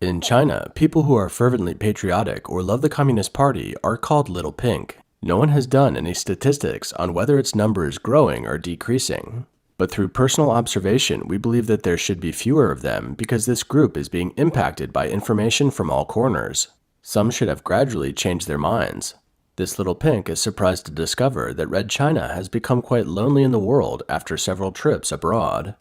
In China, people who are fervently patriotic or love the Communist Party are called Little Pink. No one has done any statistics on whether its number is growing or decreasing. But through personal observation, we believe that there should be fewer of them because this group is being impacted by information from all corners. Some should have gradually changed their minds. This Little Pink is surprised to discover that Red China has become quite lonely in the world after several trips abroad.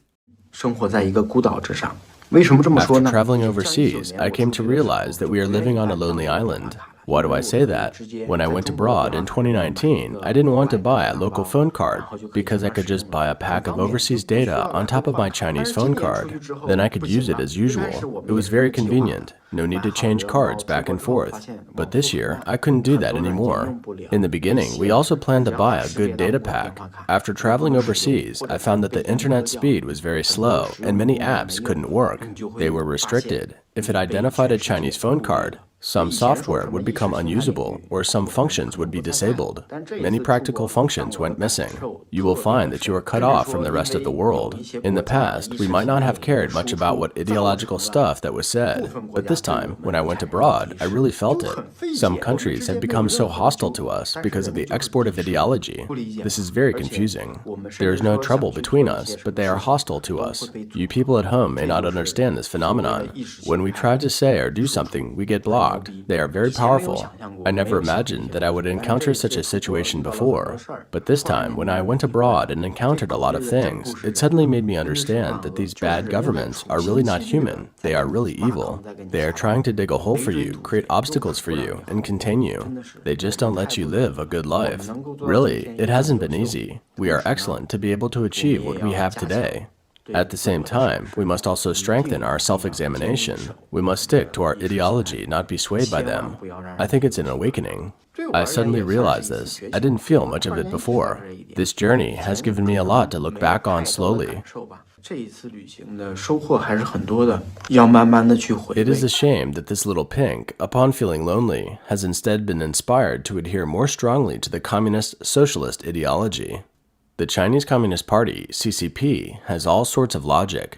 生活在一个孤岛之上。为什么这么说 After 呢？ traveling overseas, I came to realize that we are living on a lonely island. Why do I say that? When I went abroad in 2019, I didn't want to buy a local phone card because I could just buy a pack of overseas data on top of my Chinese phone card. Then I could use it as usual. It was very convenient. No need to change cards back and forth. But this year, I couldn't do that anymore. In the beginning, we also planned to buy a good data pack. After traveling overseas, I found that the internet speed was very slow and many apps couldn't work. They were restricted. If it identified a Chinese phone card, some software would become unusable, or some functions would be disabled. Many practical functions went missing. You will find that you are cut off from the rest of the world. In the past, we might not have cared much about what ideological stuff that was said, but this time, when I went abroad, I really felt it. Some countries have become so hostile to us because of the export of ideology. This is very confusing. There is no trouble between us, but they are hostile to us. You people at home may not understand this phenomenon. When we try to say or do something, we get blocked. They are very powerful. I never imagined that I would encounter such a situation before. But this time, when I went abroad and encountered a lot of things, it suddenly made me understand that these bad governments are really not human. They are really evil. They are trying to dig a hole for you, create obstacles for you, and contain you. They just don't let you live a good life. Really, it hasn't been easy. We are excellent to be able to achieve what we have today. At the same time, we must also strengthen our self-examination. We must stick to our ideology, not be swayed by them. I think it's an awakening. I suddenly realized this. I didn't feel much of it before. This journey has given me a lot to look back on slowly. It is a shame that this Little Pink, upon feeling lonely, has instead been inspired to adhere more strongly to the communist socialist ideology. The Chinese Communist Party, CCP, has all sorts of logic.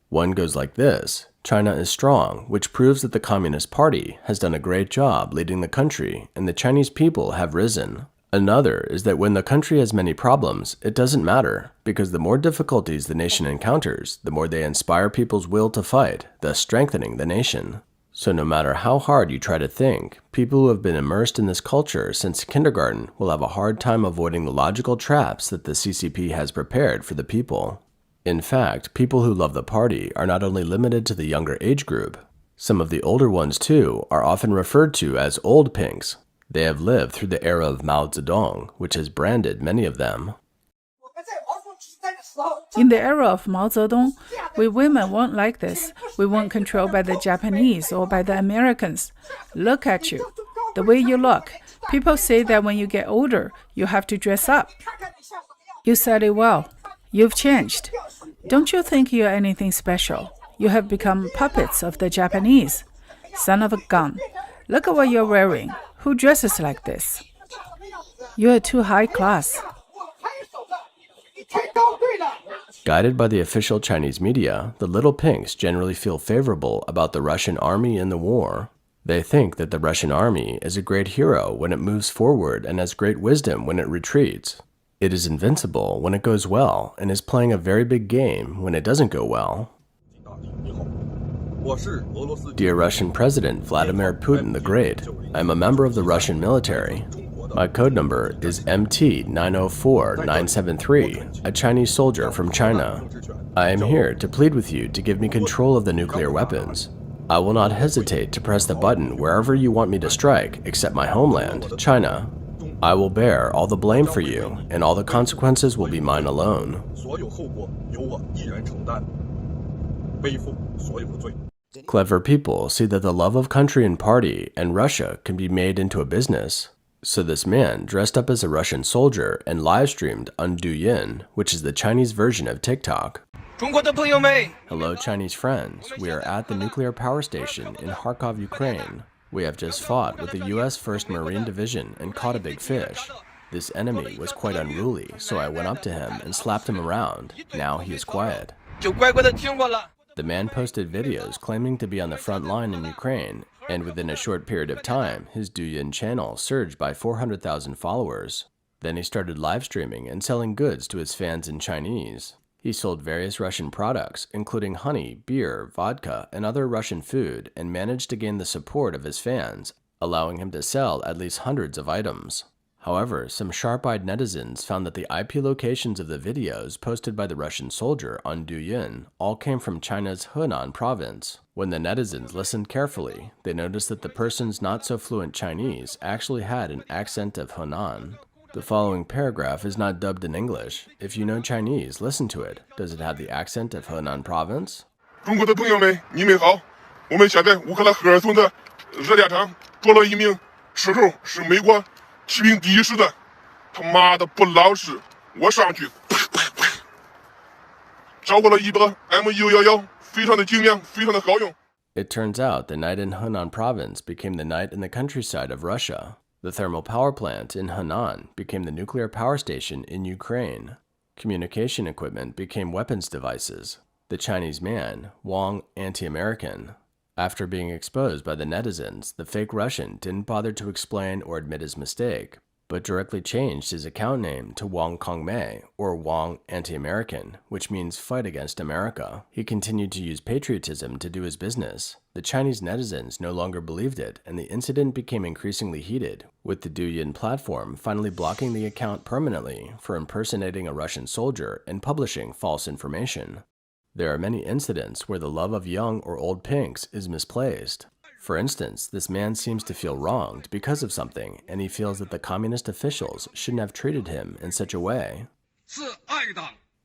One goes like this: China is strong, which proves that the Communist Party has done a great job leading the country and the Chinese people have risen. Another is that when the country has many problems, it doesn't matter, because the more difficulties the nation encounters, the more they inspire people's will to fight, thus strengthening the nation. So no matter how hard you try to think, people who have been immersed in this culture since kindergarten will have a hard time avoiding the logical traps that the CCP has prepared for the people. In fact, people who love the party are not only limited to the younger age group. Some of the older ones, too, are often referred to as old pinks. They have lived through the era of Mao Zedong, which has branded many of them. In the era of Mao Zedong, we women weren't like this. We weren't controlled by the Japanese or by the Americans. Look at you. The way you look. People say that when you get older, you have to dress up. You said it well. You've changed. Don't you think you're anything special? You have become puppets of the Japanese. Son of a gun. Look at what you're wearing. Who dresses like this? You're too high class. Guided by the official Chinese media, the Little Pinks generally feel favorable about the Russian army in the war. They think that the Russian army is a great hero when it moves forward and has great wisdom when it retreats. It is invincible when it goes well and is playing a very big game when it doesn't go well. Dear Russian President Vladimir Putin the Great, I am a member of the Russian military. My code number is MT904973, a Chinese soldier from China. I am here to plead with you to give me control of the nuclear weapons. I will not hesitate to press the button wherever you want me to strike, except my homeland, China. I will bear all the blame for you, and all the consequences will be mine alone. Clever people see that the love of country and party and Russia can be made into a business. So this man dressed up as a Russian soldier and live-streamed on Douyin, which is the Chinese version of TikTok. Hello, Chinese friends. We are at the nuclear power station in Kharkov, Ukraine. We have just fought with the US 1st Marine Division and caught a big fish. This enemy was quite unruly, so I went up to him and slapped him around. Now he is quiet. The man posted videos claiming to be on the front line in Ukraine, and within a short period of time, his Douyin channel surged by 400,000 followers. Then he started live streaming and selling goods to his fans in Chinese. He sold various Russian products, including honey, beer, vodka, and other Russian food, and managed to gain the support of his fans, allowing him to sell at least hundreds of items. However, some sharp-eyed netizens found that the IP locations of the videos posted by the Russian soldier on Douyin all came from China's Henan province. When the netizens listened carefully, they noticed that the person's not-so-fluent Chinese actually had an accent of Henan. The following paragraph is not dubbed in English. If you know Chinese, listen to it. Does it have the accent of Henan province? 中国的朋友们，你们好。我们现在乌克兰赫尔松的热电厂捉了一名吃头，是美国骑兵第一师的。他妈的不老实，我上去啪啪啪，找过了一把 M111，非常的精良，非常的好用。 It turns out the night in Henan province became the night in the countryside of Russia. The thermal power plant in Henan became the nuclear power station in Ukraine. Communication equipment became weapons devices. The Chinese man, Wang, anti-American. After being exposed by the netizens, the fake Russian didn't bother to explain or admit his mistake, but directly changed his account name to Wang Kongmei, or Wang Anti-American, which means fight against America. He continued to use patriotism to do his business. The Chinese netizens no longer believed it, and the incident became increasingly heated, with the Douyin platform finally blocking the account permanently for impersonating a Russian soldier and publishing false information. There are many incidents where the love of young or old pinks is misplaced. For instance, this man seems to feel wronged because of something, and he feels that the communist officials shouldn't have treated him in such a way.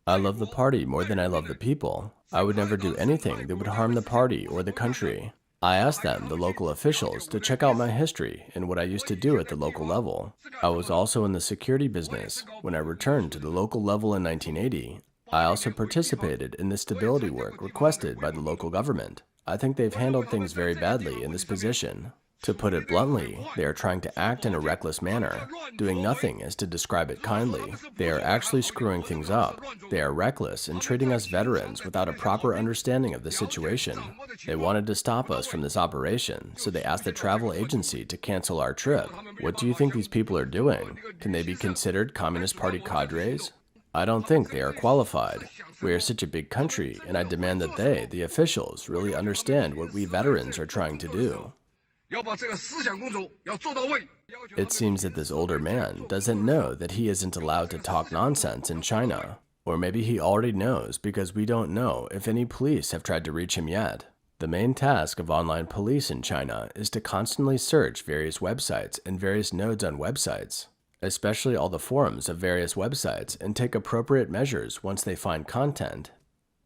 I love the party more than I love the people. I would never do anything that would harm the party or the country. I asked them, the local officials, to check out my history and what I used to do at the local level. I was also in the security business. When I returned to the local level in 1980, I also participated in the stability work requested by the local government. I think they've handled things very badly in this position. To put it bluntly, they are trying to act in a reckless manner, doing nothing as to describe it kindly. They are actually screwing things up. They are reckless in treating us veterans without a proper understanding of the situation. They wanted to stop us from this operation, so they asked the travel agency to cancel our trip. What do you think these people are doing? Can they be considered Communist Party cadres? I don't think they are qualified. We are such a big country, and I demand that they, the officials, really understand what we veterans are trying to do. It seems that this older man doesn't know that he isn't allowed to talk nonsense in China. Or maybe he already knows because we don't know if any police have tried to reach him yet. The main task of online police in China is to constantly search various websites and various nodes on websites, especially all the forums of various websites, and take appropriate measures once they find content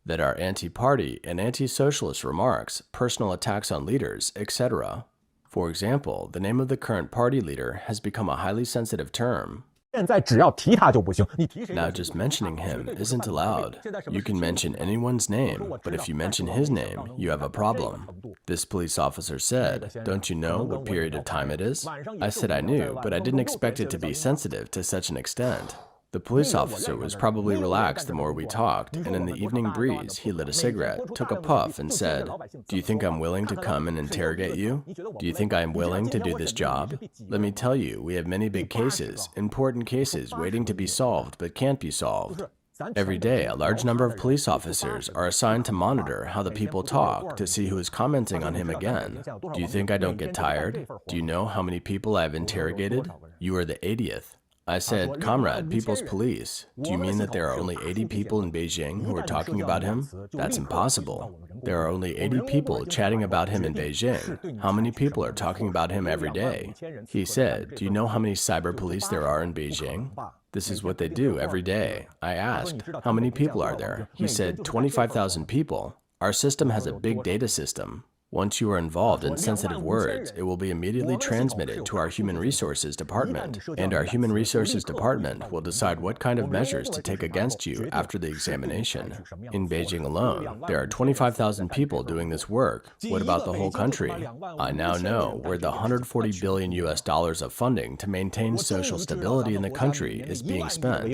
that are anti-party and anti-socialist remarks, personal attacks on leaders, etc. For example, the name of the current party leader has become a highly sensitive term. Now just mentioning him isn't allowed. You can mention anyone's name, but if you mention his name, you have a problem. This police officer said, "Don't you know what period of time it is?" I said I knew, but I didn't expect it to be sensitive to such an extent. The police officer was probably relaxed the more we talked, and in the evening breeze, he lit a cigarette, took a puff, and said, "Do you think I'm willing to come and interrogate you? Do you think I am willing to do this job? Let me tell you, we have many big cases, important cases waiting to be solved but can't be solved. Every day, a large number of police officers are assigned to monitor how the people talk to see who is commenting on him again. Do you think I don't get tired? Do you know how many people I have interrogated? You are the 80th. I said, "Comrade, People's Police, do you mean that there are only 80 people in Beijing who are talking about him? That's impossible. There are only 80 people chatting about him in Beijing. How many people are talking about him every day?" He said, "Do you know how many cyber police there are in Beijing? This is what they do every day." I asked, "How many people are there?" He said, 25,000 people. Our system has a big data system. Once you are involved in sensitive words, it will be immediately transmitted to our Human Resources Department, and our Human Resources Department will decide what kind of measures to take against you after the examination. In Beijing alone, there are 25,000 people doing this work. What about the whole country? I now know where the $140 billion of funding to maintain social stability in the country is being spent.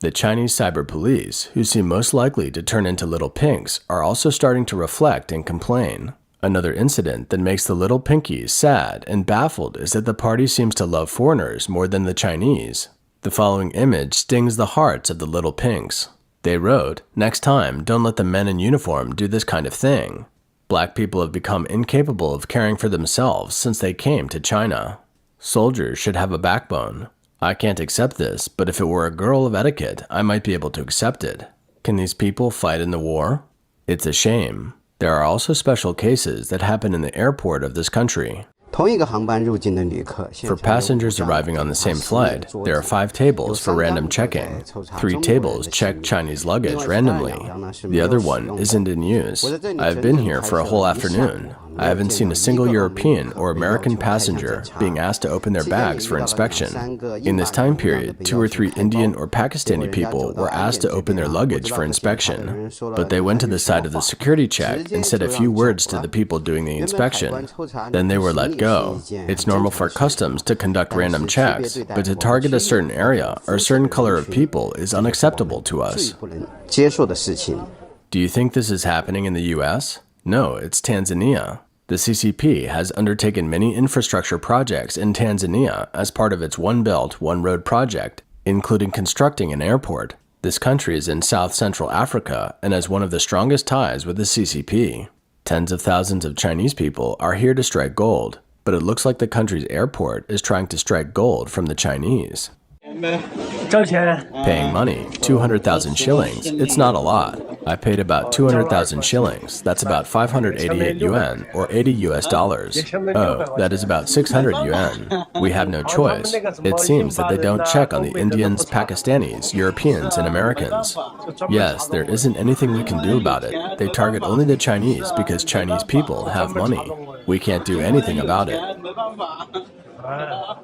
The Chinese cyber police, who seem most likely to turn into little pinks, are also starting to reflect and complain. Another incident that makes the little pinkies sad and baffled is that the party seems to love foreigners more than the Chinese. The following image stings the hearts of the little pinks. They wrote, "Next time, don't let the men in uniform do this kind of thing. Black people have become incapable of caring for themselves since they came to China. Soldiers should have a backbone. I can't accept this, but if it were a girl of etiquette, I might be able to accept it. Can these people fight in the war? It's a shame." There are also special cases that happen in the airport of this country. For passengers arriving on the same flight, there are 5 tables for random checking. 3 tables check Chinese luggage randomly. The other one isn't in use. I've been here for a whole afternoon. I haven't seen a single European or American passenger being asked to open their bags for inspection. In this time period, 2 or 3 Indian or Pakistani people were asked to open their luggage for inspection, but they went to the side of the security check and said a few words to the people doing the inspection. Then they were let go. It's normal for customs to conduct random checks, but to target a certain area or a certain color of people is unacceptable to us. Do you think this is happening in the US? No, it's Tanzania. The CCP has undertaken many infrastructure projects in Tanzania as part of its One Belt, One Road project, including constructing an airport. This country is in South-Central Africa and has one of the strongest ties with the CCP. Tens of thousands of Chinese people are here to strike gold, but it looks like the country's airport is trying to strike gold from the Chinese. Paying money, 200,000 shillings, it's not a lot. I paid about 200,000 shillings, that's about 588 yuan, or 80 US dollars. Oh, that is about 600 yuan. We have no choice. It seems that they don't check on the Indians, Pakistanis, Europeans, and Americans. Yes, there isn't anything we can do about it. They target only the Chinese because Chinese people have money. We can't do anything about it.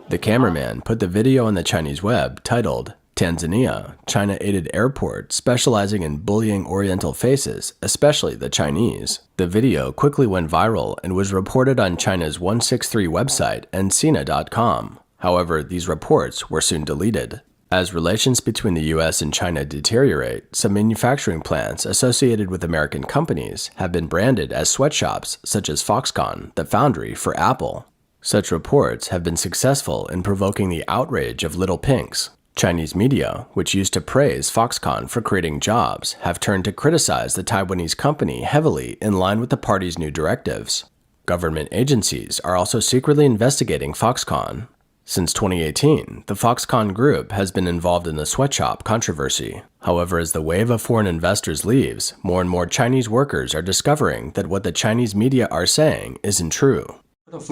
The cameraman put the video on the Chinese web titled, "Tanzania, China-aided airport specializing in bullying Oriental faces, especially the Chinese." The video quickly went viral and was reported on China's 163 website and Sina.com. However, these reports were soon deleted. As relations between the US and China deteriorate, some manufacturing plants associated with American companies have been branded as sweatshops, such as Foxconn, the foundry for Apple. Such reports have been successful in provoking the outrage of little pinks. Chinese media, which used to praise Foxconn for creating jobs, have turned to criticize the Taiwanese company heavily in line with the party's new directives. Government agencies are also secretly investigating Foxconn. Since 2018, the Foxconn Group has been involved in the sweatshop controversy. However, as the wave of foreign investors leaves, more and more Chinese workers are discovering that what the Chinese media are saying isn't true. Does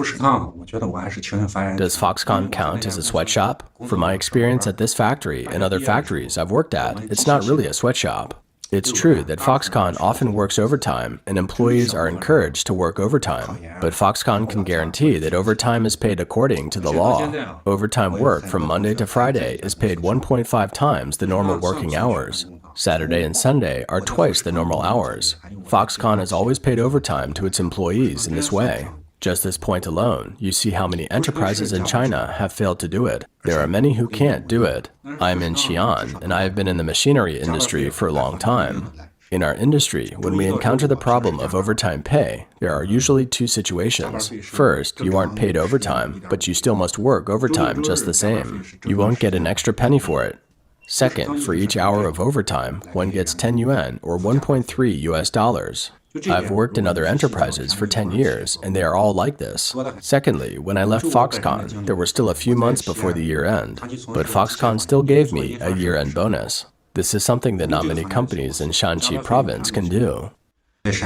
Foxconn count as a sweatshop? From my experience at this factory and other factories I've worked at, it's not really a sweatshop. It's true that Foxconn often works overtime and employees are encouraged to work overtime, but Foxconn can guarantee that overtime is paid according to the law. Overtime work from Monday to Friday is paid 1.5 times the normal working hours. Saturday and Sunday are twice the normal hours. Foxconn has always paid overtime to its employees in this way. Just this point alone, you see how many enterprises in China have failed to do it. There are many who can't do it. I am in Xi'an, and I have been in the machinery industry for a long time. In our industry, when we encounter the problem of overtime pay, there are usually 2 situations. First, you aren't paid overtime, but you still must work overtime just the same. You won't get an extra penny for it. Second, for each hour of overtime, one gets 10 yuan, or 1.3 US dollars. I've worked in other enterprises for 10 years, and they are all like this. Secondly, when I left Foxconn, there were still a few months before the year end, but Foxconn still gave me a year-end bonus. This is something that not many companies in Shanxi province can do. It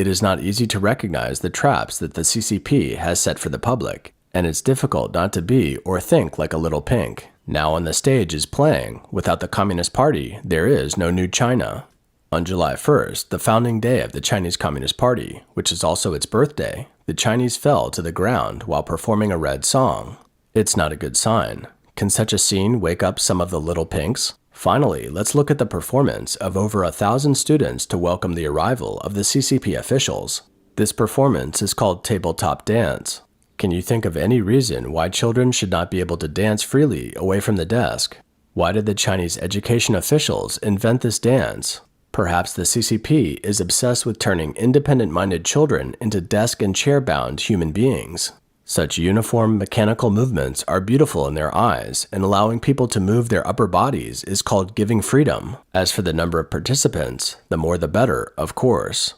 is not easy to recognize the traps that the CCP has set for the public, and it's difficult not to be or think like a little pink. Now on the stage is playing, without the Communist Party, there is no new China. On July 1st, the founding day of the Chinese Communist Party, which is also its birthday, the Chinese fell to the ground while performing a red song. It's not a good sign. Can such a scene wake up some of the little pinks? Finally, let's look at the performance of over 1,000 students to welcome the arrival of the CCP officials. This performance is called tabletop dance. Can you think of any reason why children should not be able to dance freely away from the desk? Why did the Chinese education officials invent this dance? Perhaps the CCP is obsessed with turning independent-minded children into desk and chair-bound human beings. Such uniform mechanical movements are beautiful in their eyes, and allowing people to move their upper bodies is called giving freedom. As for the number of participants, the more the better, of course.